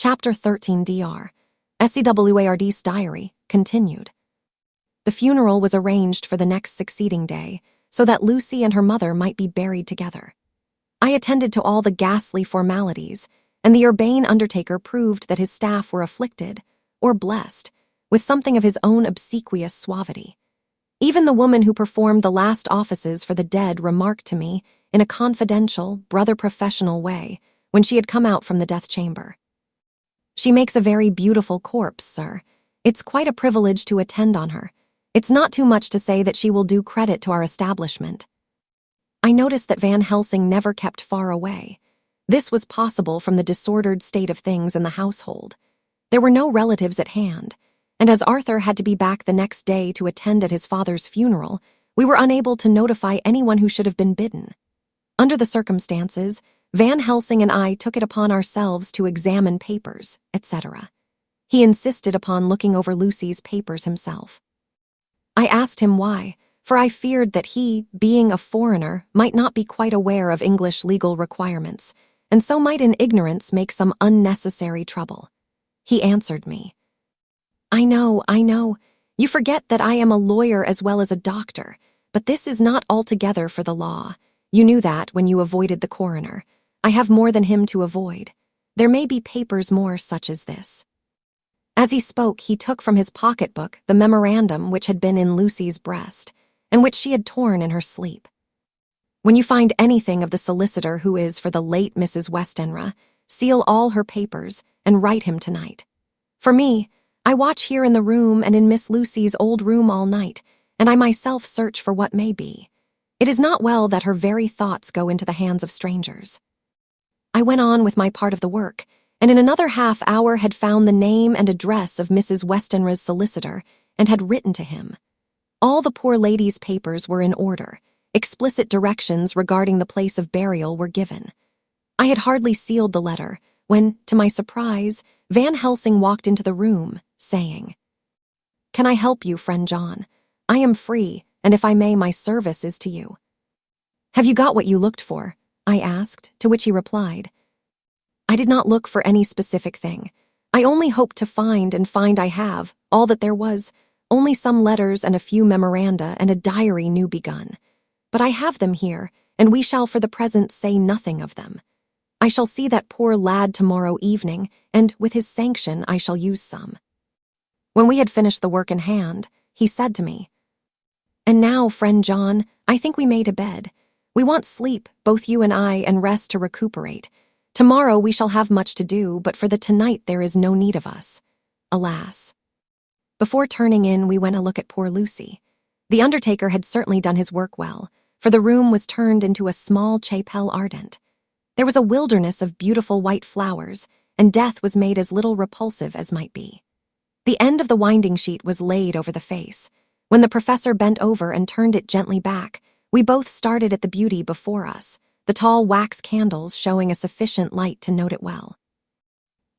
Chapter 13 Dr. SEWARD's diary continued. The funeral was arranged for the next succeeding day so that Lucy and her mother might be buried together. I attended to all the ghastly formalities, and the urbane undertaker proved that his staff were afflicted, or blessed, with something of his own obsequious suavity. Even the woman who performed the last offices for the dead remarked to me, in a confidential, brother-professional way, when she had come out from the death chamber. "She makes a very beautiful corpse, sir. It's quite a privilege to attend on her. It's not too much to say that she will do credit to our establishment." I noticed that Van Helsing never kept far away. This was possible from the disordered state of things in the household. There were no relatives at hand, and as Arthur had to be back the next day to attend at his father's funeral, we were unable to notify anyone who should have been bidden. Under the circumstances, Van Helsing and I took it upon ourselves to examine papers, etc. He insisted upon looking over Lucy's papers himself. I asked him why, for I feared that he, being a foreigner, might not be quite aware of English legal requirements, and so might in ignorance make some unnecessary trouble. He answered me, I know. You forget that I am a lawyer as well as a doctor, but this is not altogether for the law. You knew that when you avoided the coroner. I have more than him to avoid. There may be papers more such as this." As he spoke, he took from his pocketbook the memorandum which had been in Lucy's breast, and which she had torn in her sleep. "When you find anything of the solicitor who is for the late Mrs. Westenra, seal all her papers and write him tonight. For me, I watch here in the room and in Miss Lucy's old room all night, and I myself search for what may be. It is not well that her very thoughts go into the hands of strangers." I went on with my part of the work, and in another half hour had found the name and address of Mrs. Westenra's solicitor and had written to him. All the poor lady's papers were in order. Explicit directions regarding the place of burial were given. I had hardly sealed the letter when, to my surprise, Van Helsing walked into the room, saying, "Can I help you, friend John? I am free, and if I may, my service is to you." "Have you got what you looked for?" I asked, to which he replied, "I did not look for any specific thing. I only hoped to find, and find I have, all that there was, only some letters and a few memoranda and a diary new begun. But I have them here, and we shall for the present say nothing of them. I shall see that poor lad tomorrow evening, and with his sanction I shall use some." When we had finished the work in hand, he said to me, "And now, friend John, I think we may to bed. We want sleep, both you and I, and rest to recuperate. Tomorrow we shall have much to do, but for the tonight there is no need of us. Alas." Before turning in, we went a look at poor Lucy. The undertaker had certainly done his work well, for the room was turned into a small chapelle ardent. There was a wilderness of beautiful white flowers, and death was made as little repulsive as might be. The end of the winding sheet was laid over the face. When the professor bent over and turned it gently back, we both started at the beauty before us, the tall wax candles showing a sufficient light to note it well.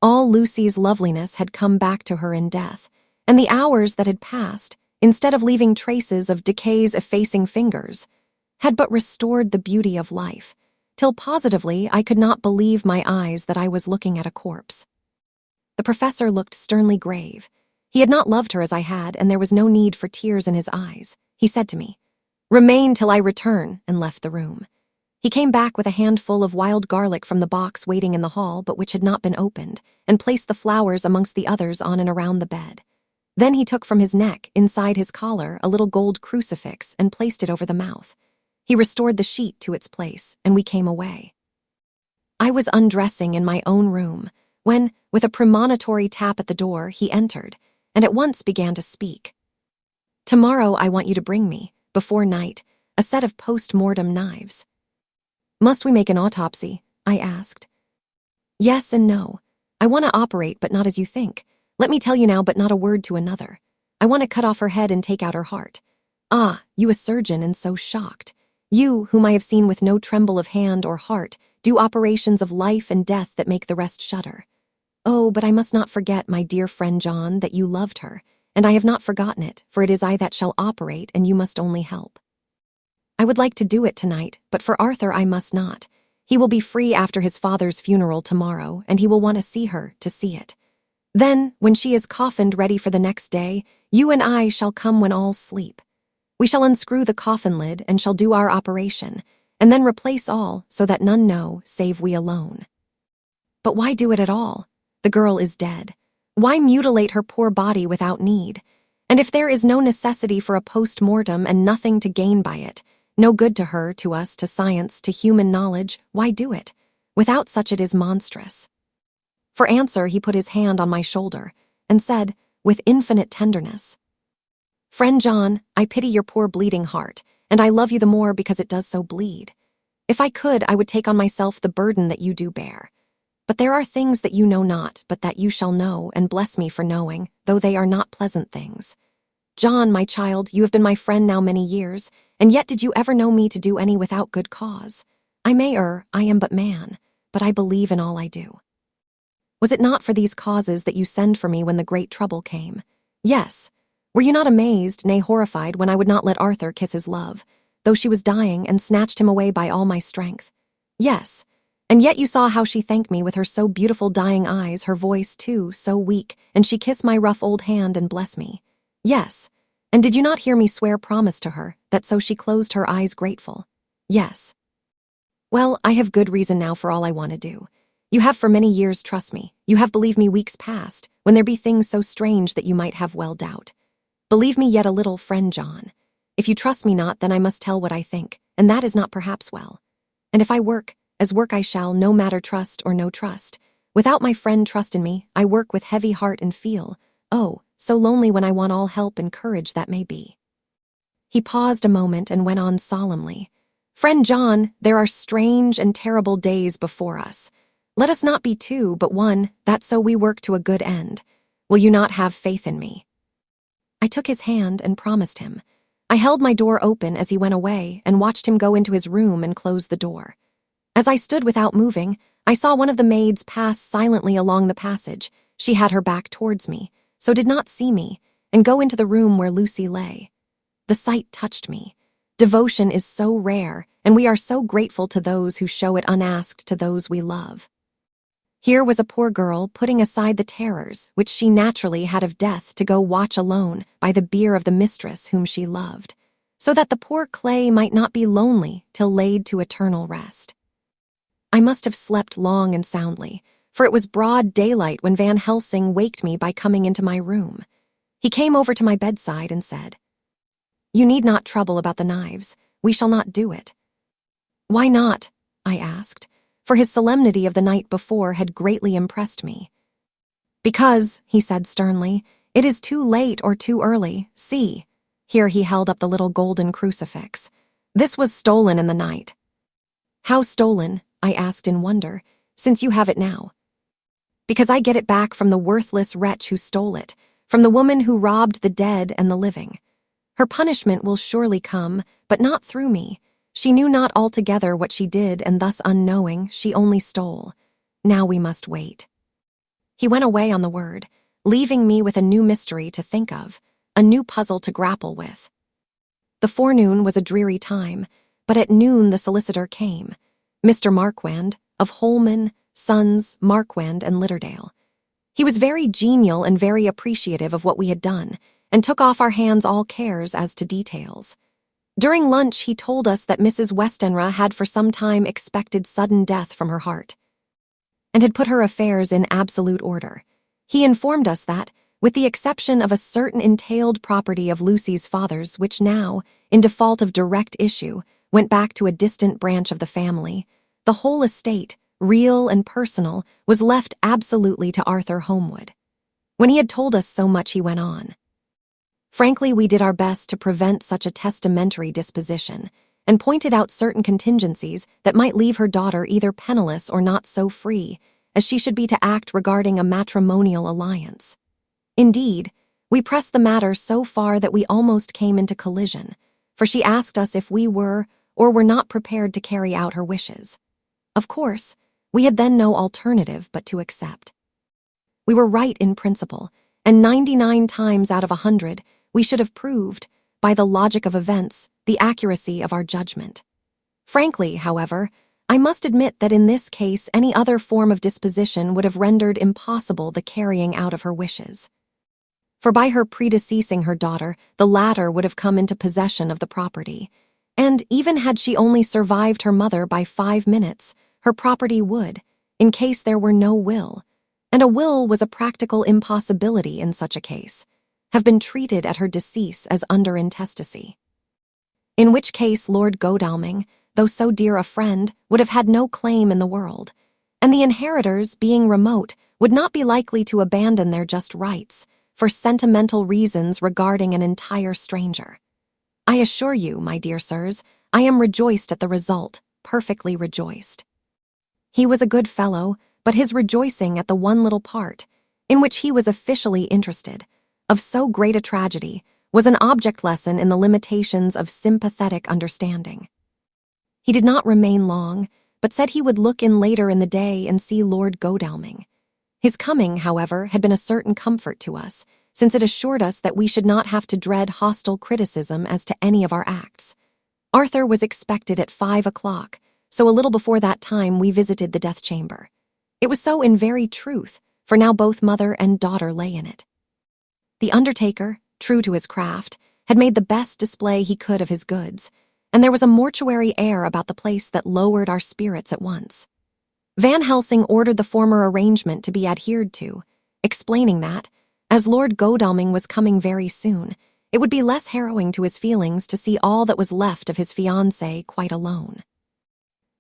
All Lucy's loveliness had come back to her in death, and the hours that had passed, instead of leaving traces of decay's effacing fingers, had but restored the beauty of life, till positively I could not believe my eyes that I was looking at a corpse. The professor looked sternly grave. He had not loved her as I had, and there was no need for tears in his eyes. He said to me, "Remain till I return," and left the room. He came back with a handful of wild garlic from the box waiting in the hall, but which had not been opened, and placed the flowers amongst the others on and around the bed. Then he took from his neck, inside his collar, a little gold crucifix and placed it over the mouth. He restored the sheet to its place, and we came away. I was undressing in my own room, when, with a premonitory tap at the door, he entered, and at once began to speak. "Tomorrow I want you to bring me, before night, a set of post-mortem knives." "Must we make an autopsy?" I asked. "Yes and no. I want to operate, but not as you think. Let me tell you now, but not a word to another. I want to cut off her head and take out her heart. Ah, you a surgeon and so shocked. You, whom I have seen with no tremble of hand or heart, do operations of life and death that make the rest shudder. Oh, but I must not forget, my dear friend John, that you loved her, and I have not forgotten it, for it is I that shall operate, and you must only help. I would like to do it tonight, but for Arthur I must not. He will be free after his father's funeral tomorrow, and he will want to see her to see it. Then, when she is coffined ready for the next day, you and I shall come when all sleep. We shall unscrew the coffin lid and shall do our operation, and then replace all so that none know save we alone. But why do it at all? The girl is dead. Why mutilate her poor body without need? And if there is no necessity for a post-mortem and nothing to gain by it, no good to her, to us, to science, to human knowledge, why do it? Without such it is monstrous. For answer, he put his hand on my shoulder and said, with infinite tenderness, "Friend John, I pity your poor bleeding heart, and I love you the more because it does so bleed. If I could, I would take on myself the burden that you do bear. But there are things that you know not, but that you shall know, and bless me for knowing, though they are not pleasant things. John, my child, you have been my friend now many years, and yet did you ever know me to do any without good cause? I may err, I am but man, but I believe in all I do. Was it not for these causes that you sent for me when the great trouble came? Yes. Were you not amazed, nay horrified, when I would not let Arthur kiss his love, though she was dying, and snatched him away by all my strength? Yes. And yet you saw how she thanked me with her so beautiful dying eyes, her voice, too, so weak, and she kissed my rough old hand and blessed me. Yes. And did you not hear me swear promise to her, that so she closed her eyes grateful? Yes. Well, I have good reason now for all I want to do. You have for many years trust me. You have believed me weeks past, when there be things so strange that you might have well doubt. Believe me yet a little, friend John. If you trust me not, then I must tell what I think, and that is not perhaps well. And if I work, as work I shall, no matter trust or no trust. Without my friend trust in me, I work with heavy heart and feel, oh, so lonely when I want all help and courage that may be. He paused a moment and went on solemnly. Friend John, there are strange and terrible days before us. Let us not be two, but one, that so we work to a good end. Will you not have faith in me? I took his hand and promised him. I held my door open as he went away and watched him go into his room and close the door. As I stood without moving, I saw one of the maids pass silently along the passage. She had her back towards me, so did not see me, and go into the room where Lucy lay. The sight touched me. Devotion is so rare, and we are so grateful to those who show it unasked to those we love. Here was a poor girl putting aside the terrors which she naturally had of death to go watch alone by the bier of the mistress whom she loved, so that the poor clay might not be lonely till laid to eternal rest. I must have slept long and soundly, for it was broad daylight when Van Helsing waked me by coming into my room. He came over to my bedside and said, "You need not trouble about the knives. We shall not do it." "Why not?" I asked, for his solemnity of the night before had greatly impressed me. "Because," he said sternly, "it is too late or too early. See." Here he held up the little golden crucifix. "This was stolen in the night." "How stolen?" I asked in wonder, "since you have it now." "Because I get it back from the worthless wretch who stole it, from the woman who robbed the dead and the living. Her punishment will surely come, but not through me. She knew not altogether what she did, and thus unknowing, she only stole. Now we must wait." He went away on the word, leaving me with a new mystery to think of, a new puzzle to grapple with. The forenoon was a dreary time, but at noon the solicitor came, Mr. Marquand, of Holman, Sons, Marquand, and Litterdale. He was very genial and very appreciative of what we had done, and took off our hands all cares as to details. During lunch he told us that Mrs. Westenra had for some time expected sudden death from her heart, and had put her affairs in absolute order. He informed us that, with the exception of a certain entailed property of Lucy's father's, which now, in default of direct issue, went back to a distant branch of the family, the whole estate, real and personal, was left absolutely to Arthur Holmwood. When he had told us so much, he went on. Frankly, we did our best to prevent such a testamentary disposition, and pointed out certain contingencies that might leave her daughter either penniless or not so free as she should be to act regarding a matrimonial alliance. Indeed, we pressed the matter so far that we almost came into collision, for she asked us if we were or were not prepared to carry out her wishes. Of course, we had then no alternative but to accept. We were right in principle, and 99 times out of 100 we should have proved, by the logic of events, the accuracy of our judgment. Frankly, however, I must admit that in this case any other form of disposition would have rendered impossible the carrying out of her wishes. For by her predeceasing her daughter, the latter would have come into possession of the property, and even had she only survived her mother by 5 minutes, her property would, in case there were no will, and a will was a practical impossibility in such a case, have been treated at her decease as under intestacy. In which case Lord Godalming, though so dear a friend, would have had no claim in the world, and the inheritors, being remote, would not be likely to abandon their just rights for sentimental reasons regarding an entire stranger. I assure you, my dear sirs, I am rejoiced at the result, perfectly rejoiced. He was a good fellow, but his rejoicing at the one little part, in which he was officially interested, of so great a tragedy, was an object lesson in the limitations of sympathetic understanding. He did not remain long, but said he would look in later in the day and see Lord Godalming. His coming, however, had been a certain comfort to us, since it assured us that we should not have to dread hostile criticism as to any of our acts. Arthur was expected at 5 o'clock, so a little before that time we visited the death chamber. It was so in very truth, for now both mother and daughter lay in it. The undertaker, true to his craft, had made the best display he could of his goods, and there was a mortuary air about the place that lowered our spirits at once. Van Helsing ordered the former arrangement to be adhered to, explaining that, as Lord Godalming was coming very soon, it would be less harrowing to his feelings to see all that was left of his fiancée quite alone.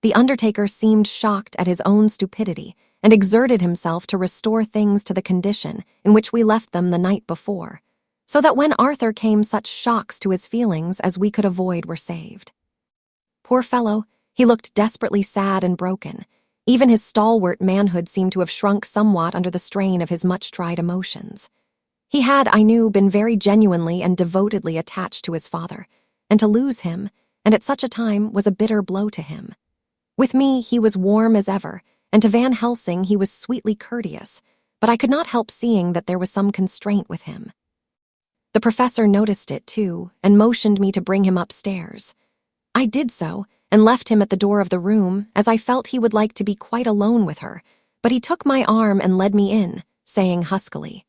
The undertaker seemed shocked at his own stupidity and exerted himself to restore things to the condition in which we left them the night before, so that when Arthur came such shocks to his feelings as we could avoid were saved. Poor fellow, he looked desperately sad and broken. Even his stalwart manhood seemed to have shrunk somewhat under the strain of his much-tried emotions. He had, I knew, been very genuinely and devotedly attached to his father, and to lose him, and at such a time, was a bitter blow to him. With me he was warm as ever, and to Van Helsing he was sweetly courteous, but I could not help seeing that there was some constraint with him. The professor noticed it, too, and motioned me to bring him upstairs. I did so, and left him at the door of the room, as I felt he would like to be quite alone with her, but he took my arm and led me in, saying huskily,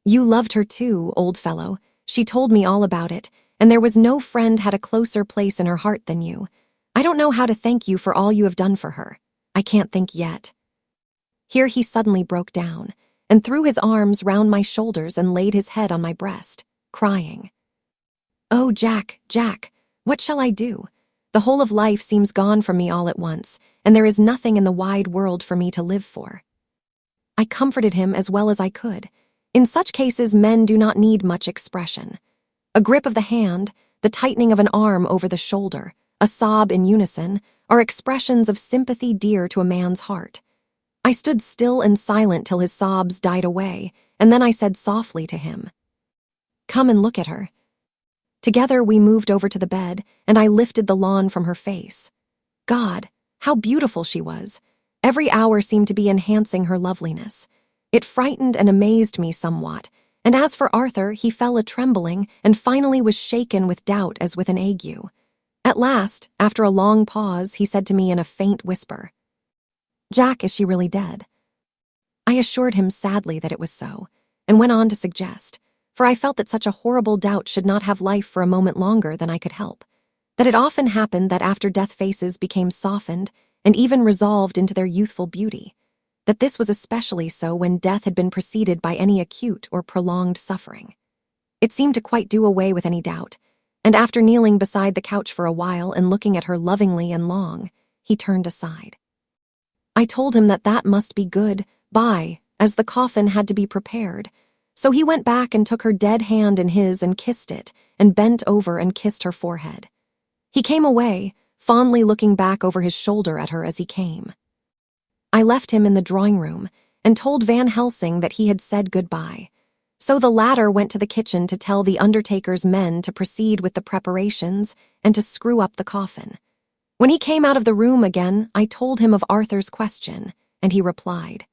"You loved her too, old fellow. She told me all about it, and there was no friend had a closer place in her heart than you. I don't know how to thank you for all you have done for her. I can't think yet." Here he suddenly broke down, and threw his arms round my shoulders and laid his head on my breast, crying, "Oh, Jack, Jack, what shall I do? The whole of life seems gone from me all at once, and there is nothing in the wide world for me to live for." I comforted him as well as I could. In such cases men do not need much expression. A grip of the hand, the tightening of an arm over the shoulder, a sob in unison, are expressions of sympathy dear to a man's heart. I stood still and silent till his sobs died away, and then I said softly to him, "Come and look at her." Together we moved over to the bed, and I lifted the lawn from her face. God, how beautiful she was! Every hour seemed to be enhancing her loveliness. It frightened and amazed me somewhat, and as for Arthur, he fell a-trembling and finally was shaken with doubt as with an ague. At last, after a long pause, he said to me in a faint whisper, "Jack, is she really dead?" I assured him sadly that it was so, and went on to suggest, for I felt that such a horrible doubt should not have life for a moment longer than I could help, that it often happened that after death faces became softened and even resolved into their youthful beauty, that this was especially so when death had been preceded by any acute or prolonged suffering. It seemed to quite do away with any doubt, and after kneeling beside the couch for a while and looking at her lovingly and long, he turned aside. I told him that that must be good, as the coffin had to be prepared, so he went back and took her dead hand in his and kissed it, and bent over and kissed her forehead. He came away, fondly looking back over his shoulder at her as he came. I left him in the drawing-room, and told Van Helsing that he had said goodbye. So the latter went to the kitchen to tell the undertaker's men to proceed with the preparations and to screw up the coffin. When he came out of the room again, I told him of Arthur's question, and he replied,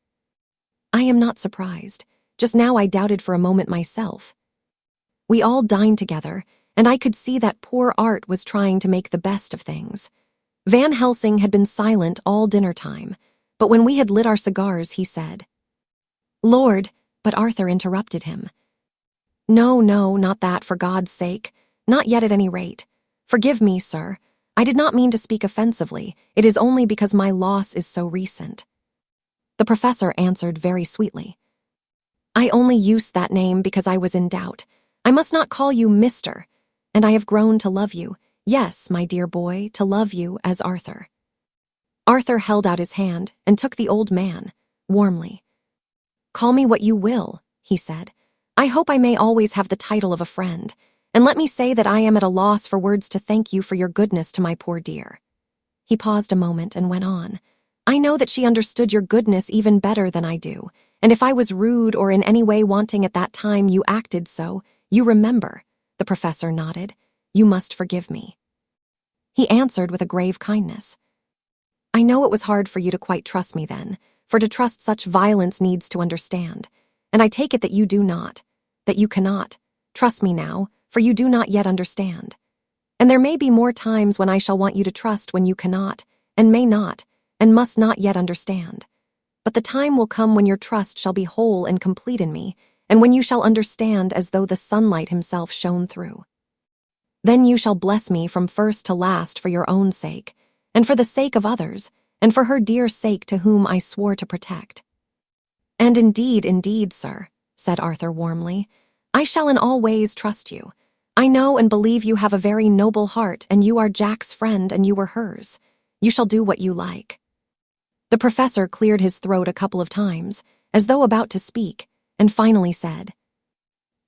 "I am not surprised. Just now I doubted for a moment myself." We all dined together, and I could see that poor Art was trying to make the best of things. Van Helsing had been silent all dinner time, but when we had lit our cigars, he said, "Lord," but Arthur interrupted him. "No, no, not that, for God's sake. Not yet at any rate. Forgive me, sir. I did not mean to speak offensively. It is only because my loss is so recent." The professor answered very sweetly, "I only used that name because I was in doubt. I must not call you Mr., and I have grown to love you. Yes, my dear boy, to love you as Arthur." Arthur held out his hand and took the old man, warmly. "Call me what you will," he said. "I hope I may always have the title of a friend, and let me say that I am at a loss for words to thank you for your goodness to my poor dear." He paused a moment and went on. "I know that she understood your goodness even better than I do, and if I was rude or in any way wanting at that time you acted so, you remember," the professor nodded, "you must forgive me." He answered with a grave kindness, "I know it was hard for you to quite trust me then, for to trust such violence needs to understand, and I take it that you do not, that you cannot. Trust me now, for you do not yet understand. And there may be more times when I shall want you to trust when you cannot, and may not, and must not yet understand. But the time will come when your trust shall be whole and complete in me, and when you shall understand as though the sunlight himself shone through. Then you shall bless me from first to last for your own sake, and for the sake of others, and for her dear sake to whom I swore to protect." "And indeed, sir," said Arthur warmly, "I shall in all ways trust you. I know and believe you have a very noble heart, and you are Jack's friend and you were hers. You shall do what you like." The professor cleared his throat a couple of times, as though about to speak, and finally said,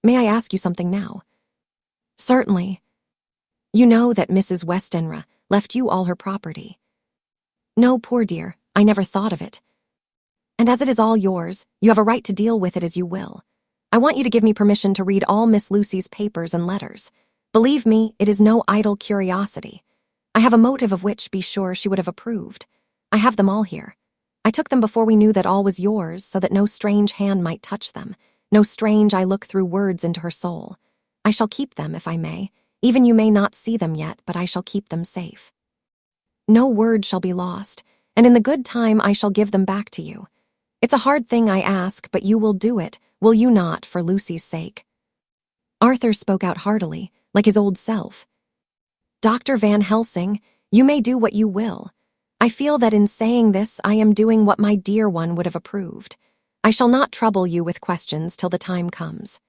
"May I ask you something now?" "Certainly." "You know that Mrs. Westenra left you all her property." "No, poor dear, I never thought of it." "And as it is all yours, you have a right to deal with it as you will. I want you to give me permission to read all Miss Lucy's papers and letters. Believe me, it is no idle curiosity. I have a motive of which, be sure, she would have approved. I have them all here. I took them before we knew that all was yours, so that no strange hand might touch them, no strange I look through words into her soul. I shall keep them, if I may. Even you may not see them yet, but I shall keep them safe. No word shall be lost, and in the good time I shall give them back to you. It's a hard thing I ask, but you will do it, will you not, for Lucy's sake?" Arthur spoke out heartily, like his old self. "Dr. Van Helsing, you may do what you will. I feel that in saying this I am doing what my dear one would have approved. I shall not trouble you with questions till the time comes."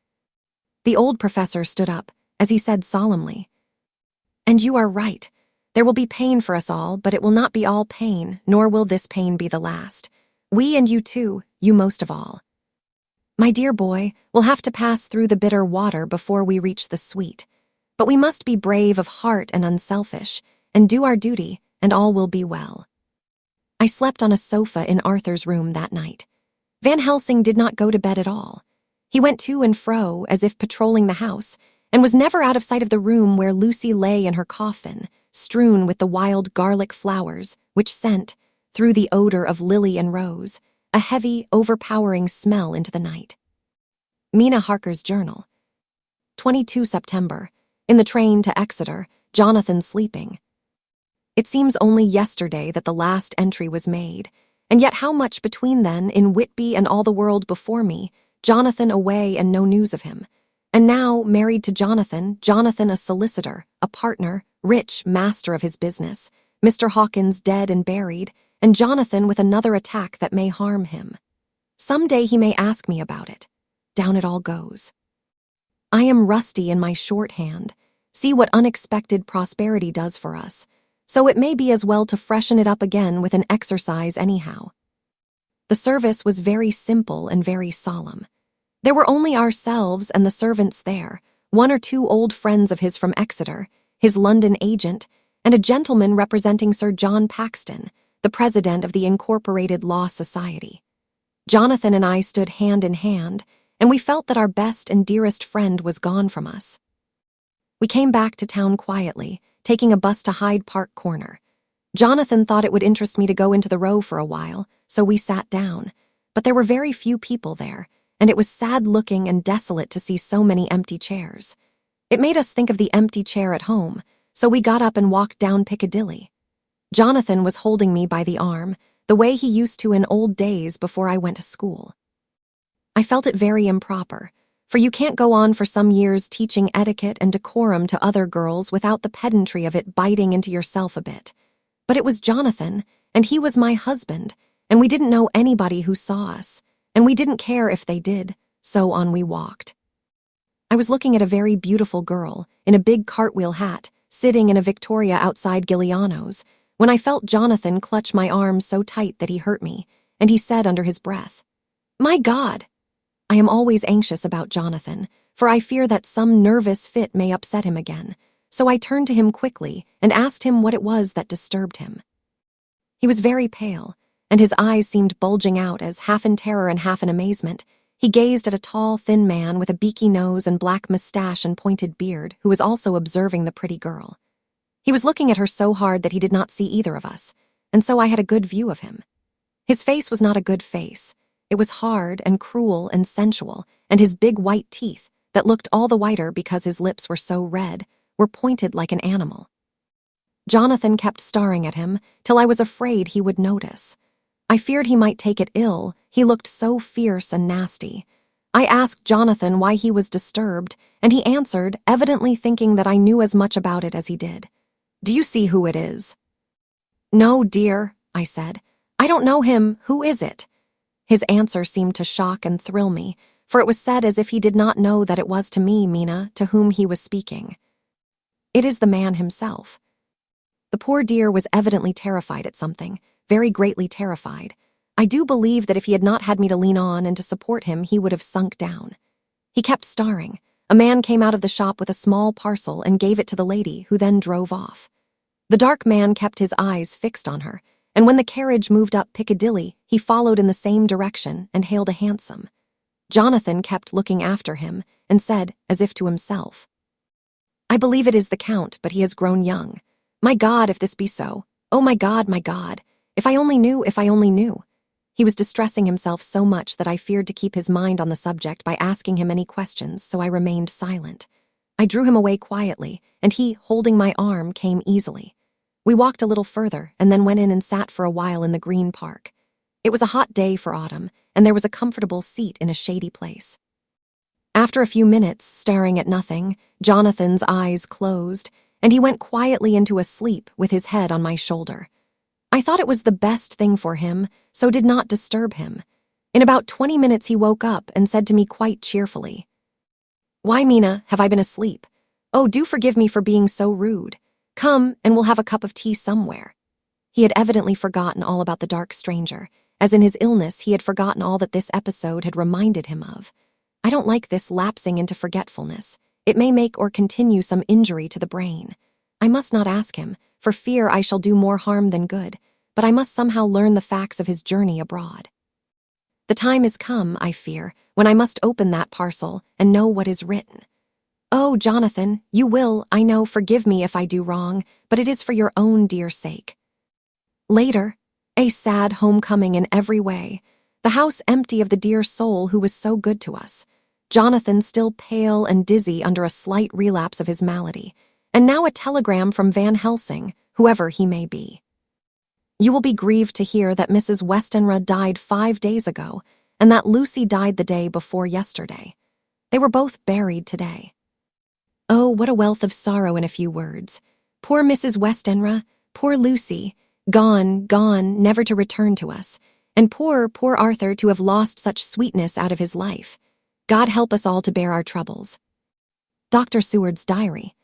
The old professor stood up, as he said solemnly, "And you are right. There will be pain for us all, but it will not be all pain, nor will this pain be the last. We and you too, you most of all. My dear boy, will have to pass through the bitter water before we reach the sweet. But we must be brave of heart and unselfish, and do our duty, and all will be well." I slept on a sofa in Arthur's room that night. Van Helsing did not go to bed at all. He went to and fro, as if patrolling the house, and was never out of sight of the room where Lucy lay in her coffin, strewn with the wild garlic flowers, which sent, through the odor of lily and rose, a heavy, overpowering smell into the night. Mina Harker's journal. 22 September. In the train to Exeter, Jonathan sleeping. It seems only yesterday that the last entry was made, and yet how much between then, in Whitby and all the world before me, Jonathan away and no news of him. And now, married to Jonathan, Jonathan a solicitor, a partner, rich, master of his business, Mr. Hawkins dead and buried, and Jonathan with another attack that may harm him. Some day he may ask me about it. Down it all goes. I am rusty in my shorthand. See what unexpected prosperity does for us. So it may be as well to freshen it up again with an exercise anyhow. The service was very simple and very solemn. There were only ourselves and the servants there, one or two old friends of his from Exeter, his London agent, and a gentleman representing Sir John Paxton, the president of the Incorporated Law Society. Jonathan and I stood hand in hand, and we felt that our best and dearest friend was gone from us. We came back to town quietly, taking a bus to Hyde Park Corner. Jonathan thought it would interest me to go into the Row for a while, so we sat down, but there were very few people there, and it was sad-looking and desolate to see so many empty chairs. It made us think of the empty chair at home, so we got up and walked down Piccadilly. Jonathan was holding me by the arm, the way he used to in old days before I went to school. I felt it very improper, for you can't go on for some years teaching etiquette and decorum to other girls without the pedantry of it biting into yourself a bit. But it was Jonathan, and he was my husband, and we didn't know anybody who saw us, and we didn't care if they did, so on we walked. I was looking at a very beautiful girl, in a big cartwheel hat, sitting in a Victoria outside Giuliano's, when I felt Jonathan clutch my arm so tight that he hurt me, and he said under his breath, "My God!" I am always anxious about Jonathan, for I fear that some nervous fit may upset him again, so I turned to him quickly and asked him what it was that disturbed him. He was very pale, and his eyes seemed bulging out as, half in terror and half in amazement, he gazed at a tall, thin man with a beaky nose and black mustache and pointed beard who was also observing the pretty girl. He was looking at her so hard that he did not see either of us, and so I had a good view of him. His face was not a good face. It was hard and cruel and sensual, and his big white teeth, that looked all the whiter because his lips were so red, were pointed like an animal. Jonathan kept staring at him till I was afraid he would notice. I feared he might take it ill, he looked so fierce and nasty. I asked Jonathan why he was disturbed, and he answered, evidently thinking that I knew as much about it as he did. "Do you see who it is?" "No, dear," I said. "I don't know him. Who is it?" His answer seemed to shock and thrill me, for it was said as if he did not know that it was to me, Mina, to whom he was speaking. "It is the man himself." The poor dear was evidently terrified at something, very greatly terrified. I do believe that if he had not had me to lean on and to support him, he would have sunk down. He kept staring. A man came out of the shop with a small parcel and gave it to the lady, who then drove off. The dark man kept his eyes fixed on her, and when the carriage moved up Piccadilly, he followed in the same direction and hailed a hansom. Jonathan kept looking after him and said, as if to himself, "I believe it is the Count, but he has grown young. My God, if this be so. Oh, my God, if I only knew, if I only knew." He was distressing himself so much that I feared to keep his mind on the subject by asking him any questions, so I remained silent. I drew him away quietly, and he, holding my arm, came easily. We walked a little further, and then went in and sat for a while in the Green Park. It was a hot day for autumn, and there was a comfortable seat in a shady place. After a few minutes, staring at nothing, Jonathan's eyes closed, and he went quietly into a sleep with his head on my shoulder. I thought it was the best thing for him, so did not disturb him. In about 20 minutes he woke up and said to me quite cheerfully, "Why, Mina, have I been asleep? Oh, do forgive me for being so rude. Come, and we'll have a cup of tea somewhere." He had evidently forgotten all about the dark stranger, as in his illness he had forgotten all that this episode had reminded him of. I don't like this lapsing into forgetfulness. It may make or continue some injury to the brain. I must not ask him, for fear I shall do more harm than good, but I must somehow learn the facts of his journey abroad. The time is come, I fear, when I must open that parcel and know what is written. Oh, Jonathan, you will, I know, forgive me if I do wrong, but it is for your own dear sake. Later, a sad homecoming in every way, the house empty of the dear soul who was so good to us, Jonathan still pale and dizzy under a slight relapse of his malady, and now a telegram from Van Helsing, whoever he may be. "You will be grieved to hear that Mrs. Westenra died 5 days ago, and that Lucy died the day before yesterday. They were both buried today." Oh, what a wealth of sorrow in a few words. Poor Mrs. Westenra, poor Lucy, gone, never to return to us, and poor Arthur to have lost such sweetness out of his life. God help us all to bear our troubles. Dr. Seward's diary.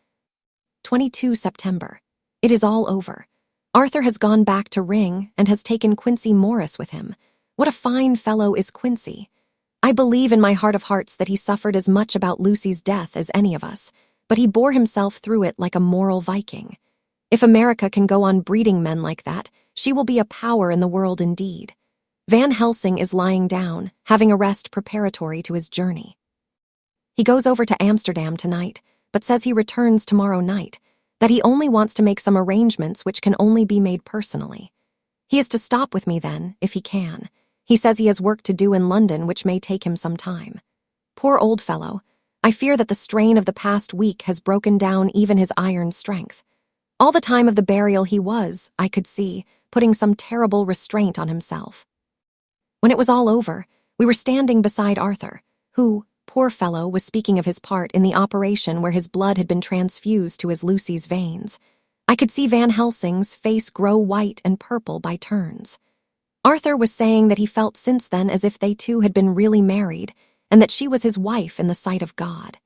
22 September. It is all over. Arthur has gone back to Ring and has taken Quincy Morris with him. What a fine fellow is Quincy. I believe in my heart of hearts that he suffered as much about Lucy's death as any of us, but he bore himself through it like a moral Viking. If America can go on breeding men like that, she will be a power in the world indeed. Van Helsing is lying down, having a rest preparatory to his journey. He goes over to Amsterdam tonight, but says he returns tomorrow night, that he only wants to make some arrangements which can only be made personally. He is to stop with me then, if he can. He says he has work to do in London which may take him some time. Poor old fellow, I fear that the strain of the past week has broken down even his iron strength. All the time of the burial he was, I could see, putting some terrible restraint on himself. When it was all over, we were standing beside Arthur, who, poor fellow, was speaking of his part in the operation where his blood had been transfused to his Lucy's veins. I could see Van Helsing's face grow white and purple by turns. Arthur was saying that he felt since then as if they two had been really married, and that she was his wife in the sight of God.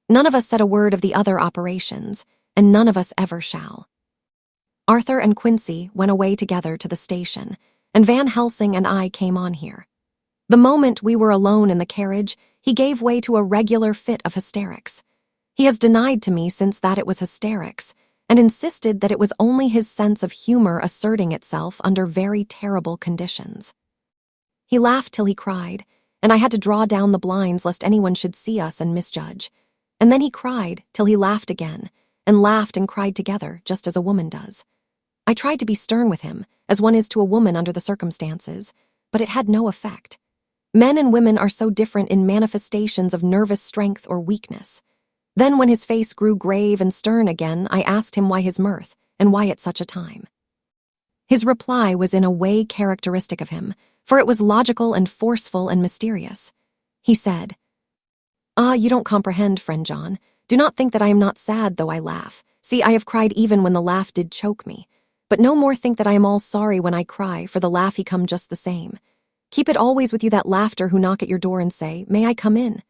None of us said a word of the other operations, and none of us ever shall. Arthur and Quincy went away together to the station, and Van Helsing and I came on here. The moment we were alone in the carriage, he gave way to a regular fit of hysterics. He has denied to me since that it was hysterics, and insisted that it was only his sense of humor asserting itself under very terrible conditions. He laughed till he cried, and I had to draw down the blinds lest anyone should see us and misjudge. And then he cried till he laughed again, and laughed and cried together, just as a woman does. I tried to be stern with him, as one is to a woman under the circumstances, but it had no effect. Men and women are so different in manifestations of nervous strength or weakness. Then when his face grew grave and stern again, I asked him why his mirth, and why at such a time. His reply was in a way characteristic of him, for it was logical and forceful and mysterious. He said, "Ah, you don't comprehend, friend John. Do not think that I am not sad, though I laugh. See, I have cried even when the laugh did choke me. But no more think that I am all sorry when I cry, for the laugh he come just the same. Keep it always with you that laughter who knock at your door and say, 'May I come in?'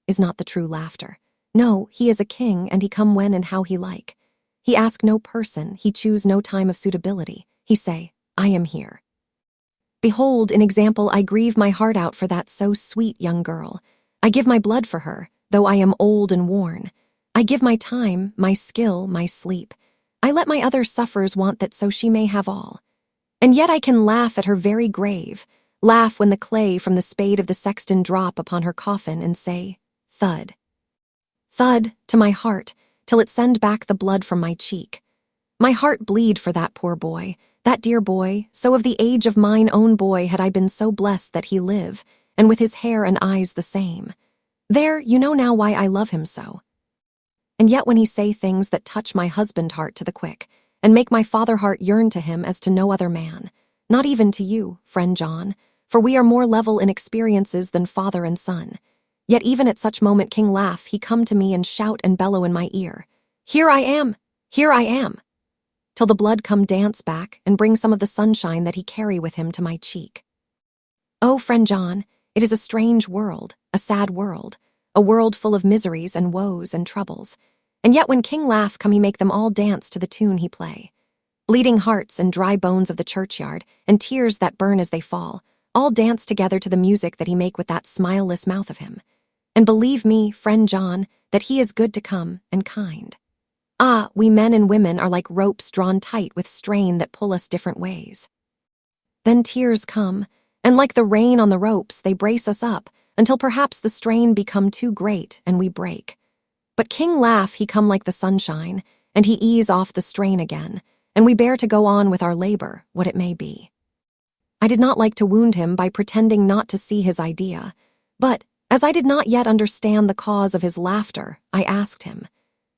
is not the true laughter. No, he is a king, and he come when and how he like. He ask no person, he choose no time of suitability. He say, 'I am here.' Behold, in example, I grieve my heart out for that so sweet young girl. I give my blood for her, though I am old and worn. I give my time, my skill, my sleep. I let my other sufferers want that so she may have all. And yet I can laugh at her very grave, laugh when the clay from the spade of the sexton drop upon her coffin and say, thud. Thud to my heart, till it send back the blood from my cheek. My heart bleed for that poor boy, that dear boy, so of the age of mine own boy had I been so blessed that he live, and with his hair and eyes the same. There, you know now why I love him so. And yet when he say things that touch my husband heart to the quick, and make my father heart yearn to him as to no other man, not even to you, friend John, for we are more level in experiences than father and son. Yet even at such moment King laugh, he come to me and shout and bellow in my ear, 'Here I am! Here I am!' Till the blood come dance back and bring some of the sunshine that he carry with him to my cheek. Oh, friend John, it is a strange world, a sad world, a world full of miseries and woes and troubles. And yet when King laugh come he make them all dance to the tune he play. Bleeding hearts and dry bones of the churchyard, and tears that burn as they fall, all dance together to the music that he make with that smileless mouth of him. And believe me, friend John, that he is good to come and kind. Ah, we men and women are like ropes drawn tight with strain that pull us different ways. Then tears come, and like the rain on the ropes, they brace us up, until perhaps the strain become too great and we break. But King laugh he come like the sunshine, and he ease off the strain again, and we bear to go on with our labor, what it may be. I did not like to wound him by pretending not to see his idea, but, as I did not yet understand the cause of his laughter, I asked him.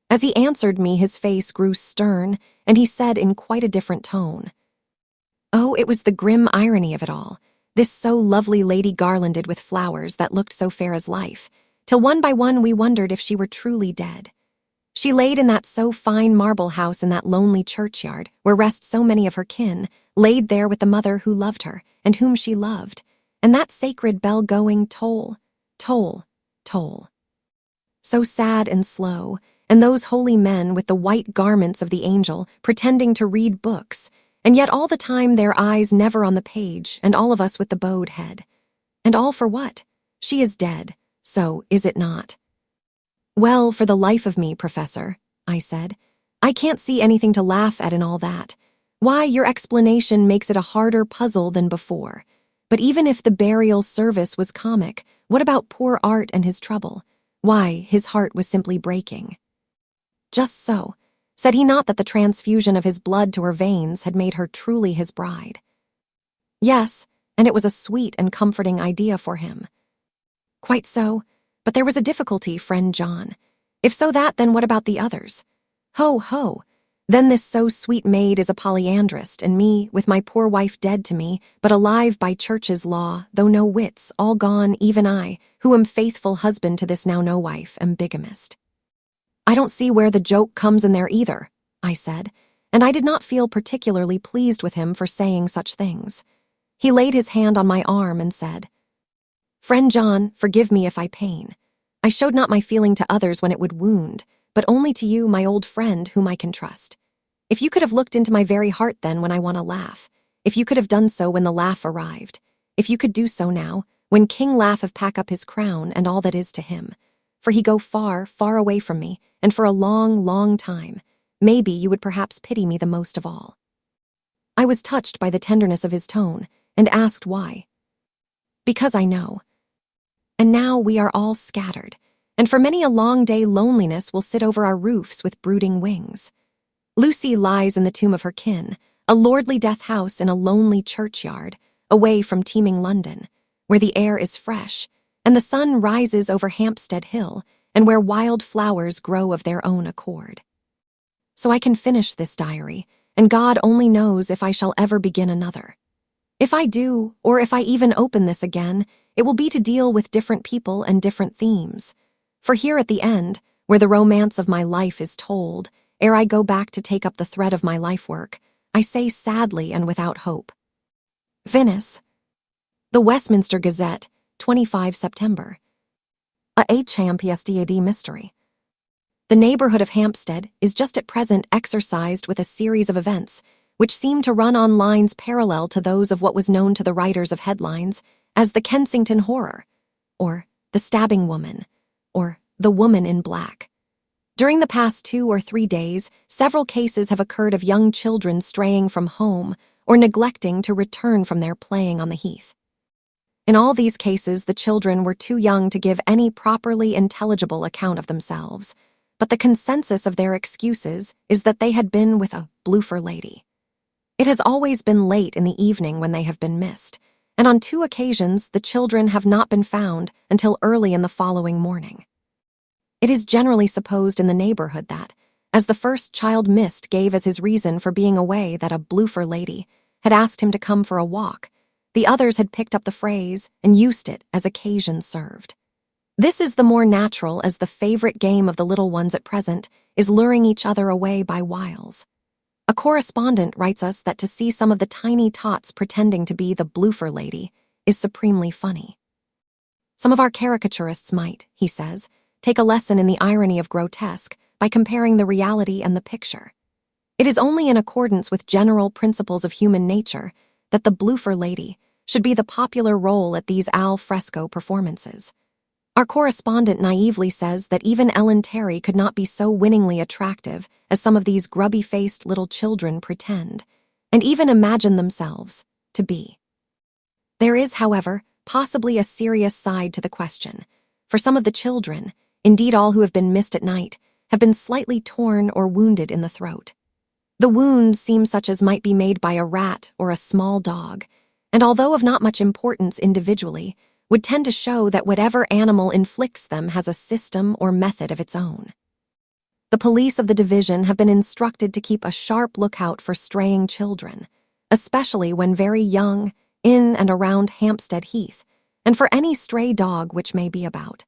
As he answered me, his face grew stern, and he said in quite a different tone, "Oh, it was the grim irony of it all, this so lovely lady garlanded with flowers that looked so fair as life, till one by one we wondered if she were truly dead. She laid in that so fine marble house in that lonely churchyard, where rest so many of her kin, laid there with the mother who loved her, and whom she loved, and that sacred bell going toll, toll, toll. So sad and slow, and those holy men with the white garments of the angel pretending to read books, and yet all the time their eyes never on the page, and all of us with the bowed head. And all for what? She is dead, so is it not?" "Well, for the life of me, Professor," I said, "I can't see anything to laugh at in all that. Why, your explanation makes it a harder puzzle than before. But even if the burial service was comic, what about poor Art and his trouble? Why, his heart was simply breaking." "Just so. Said he not that the transfusion of his blood to her veins had made her truly his bride?" "Yes, and it was a sweet and comforting idea for him." "Quite so, but there was a difficulty, friend John. If so that, then what about the others? Ho, ho! Then this so sweet maid is a polyandrist, and me, with my poor wife dead to me, but alive by church's law, though no wits, all gone, even I, who am faithful husband to this now no wife, am bigamist. I don't see where the joke comes in there either, I said, and I did not feel particularly pleased with him for saying such things. He laid his hand on my arm and said, "Friend John, forgive me if I pain. I showed not my feeling to others when it would wound, but only to you, my old friend, whom I can trust. If you could have looked into my very heart then when I want to laugh, if you could have done so when the laugh arrived, if you could do so now, when King Laugh have pack up his crown and all that is to him, for he go far, far away from me, and for a long, long time, maybe you would perhaps pity me the most of all." I was touched by the tenderness of his tone, and asked why. "Because I know. And now we are all scattered, and for many a long day loneliness will sit over our roofs with brooding wings. Lucy lies in the tomb of her kin, a lordly death house in a lonely churchyard, away from teeming London, where the air is fresh, and the sun rises over Hampstead Hill, and where wild flowers grow of their own accord. So I can finish this diary, and God only knows if I shall ever begin another. If I do, or if I even open this again, it will be to deal with different people and different themes. For here at the end, where the romance of my life is told, ere I go back to take up the thread of my life work, I say sadly and without hope. Venice. The Westminster Gazette, 25 September. A HAMPSDAD mystery. The neighborhood of Hampstead is just at present exercised with a series of events which seem to run on lines parallel to those of what was known to the writers of headlines as the Kensington Horror, or the Stabbing Woman, or the Woman in Black. During the past 2 or 3 days, several cases have occurred of young children straying from home or neglecting to return from their playing on the heath. In all these cases, the children were too young to give any properly intelligible account of themselves, but the consensus of their excuses is that they had been with a bloofer lady. It has always been late in the evening when they have been missed, and on 2 occasions the children have not been found until early in the following morning. It is generally supposed in the neighborhood that, as the first child missed gave as his reason for being away that a bloofer lady had asked him to come for a walk, the others had picked up the phrase and used it as occasion served. This is the more natural as the favorite game of the little ones at present is luring each other away by wiles. A correspondent writes us that to see some of the tiny tots pretending to be the bloofer lady is supremely funny. Some of our caricaturists might, he says, take a lesson in the irony of grotesque by comparing the reality and the picture. It is only in accordance with general principles of human nature that the bloofer lady should be the popular role at these al fresco performances. Our correspondent naively says that even Ellen Terry could not be so winningly attractive as some of these grubby-faced little children pretend, and even imagine themselves to be. There is, however, possibly a serious side to the question, for some of the children, indeed all who have been missed at night, have been slightly torn or wounded in the throat. The wounds seem such as might be made by a rat or a small dog, and although of not much importance individually, would tend to show that whatever animal inflicts them has a system or method of its own. The police of the division have been instructed to keep a sharp lookout for straying children, especially when very young, in and around Hampstead Heath, and for any stray dog which may be about.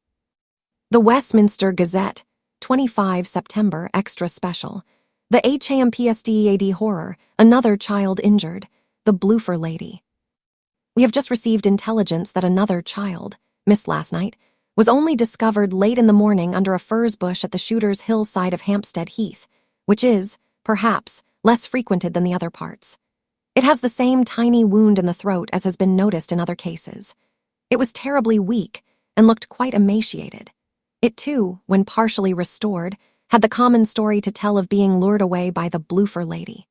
The Westminster Gazette, 25 September, extra special. The HAMPSDAD Horror, another child injured, the bloofer lady. We have just received intelligence that another child, missed last night, was only discovered late in the morning under a furze bush at the Shooter's Hill side of Hampstead Heath, which is, perhaps, less frequented than the other parts. It has the same tiny wound in the throat as has been noticed in other cases. It was terribly weak and looked quite emaciated. It too, when partially restored, had the common story to tell of being lured away by the bloofer lady.